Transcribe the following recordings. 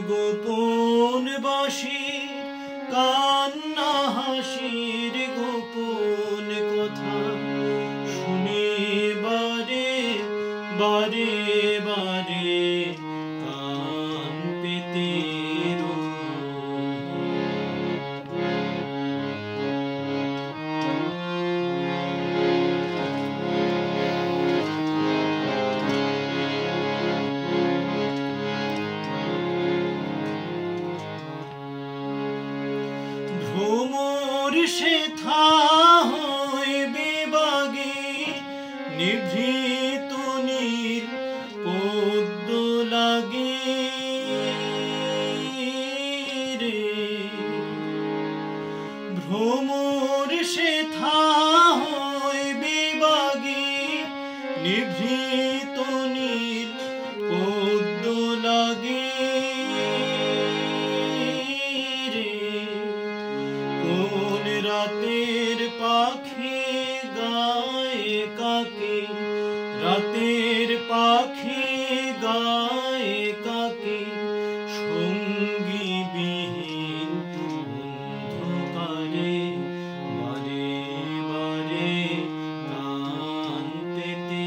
গোপন বাঁশির কান্না হাসির গোপন কথা শুনে বারে বারে বারে কান পেতে ভ্রমর সেথা হইবে বাগে নিভৃত নীল পদ্ম লাগে রে। ভ্রমর সেথা হইবে বাগে নিভৃত নীল পদ্ম লাগে কোন রাতের পাখি গায়ে কাকে রাতের পাখি গায়ে কাকে সঙ্গী বিহীন অন্ধকারে বারে বারে কান পেতে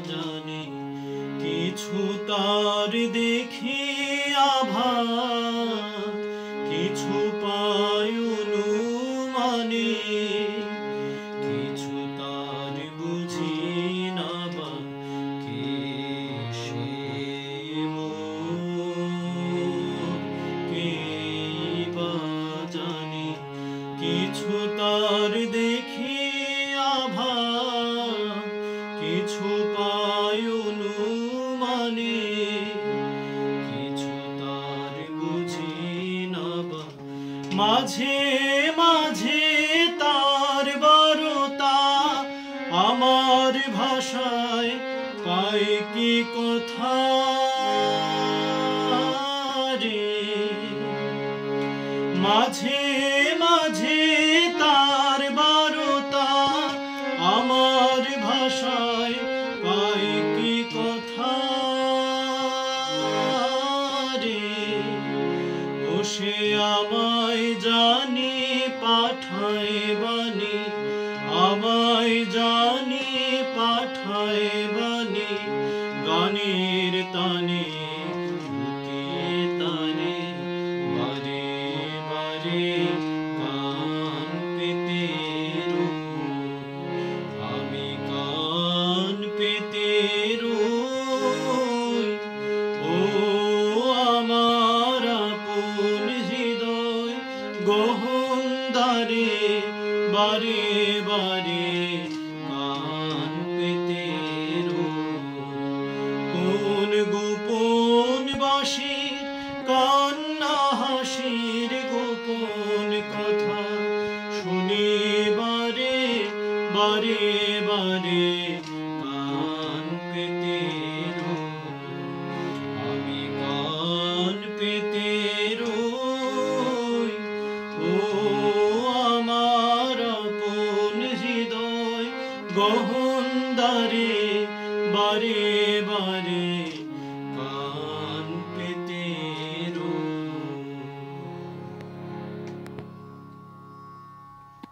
জানে কিছু তার দেখি আভাস কিছু পায় অনুমানে কিছু তার বুঝি না বা কে সে কে বা জানে কিছু তার দেখি আভাস কিছু পায় অনুমানে কিছু তার বুঝি না বা মাঝে মাঝে তার বারতা আমার ভাষায় পায় কি কথা রে। মাঝে মাঝে তার বারতা আমার ভাষায় পায় কি কথা রে। ও সে আমায় জানি পাঠায় বাণী আমায় জানি পাঠায় বাণী গানের তানে বুকে তানে বারে বারে কান পেতে আমি কান পেতে রই ও আমার আপন হৃদয় গহনদারে বারে বারে কান পেতে কোন গোপন বাঁশির কান্না হাসির গোপন কথা শুনে বারে বারে বারে কান পেতে আমি কান পেতে রই ও আমার আপন হৃদয় গহনদারে বারে বারে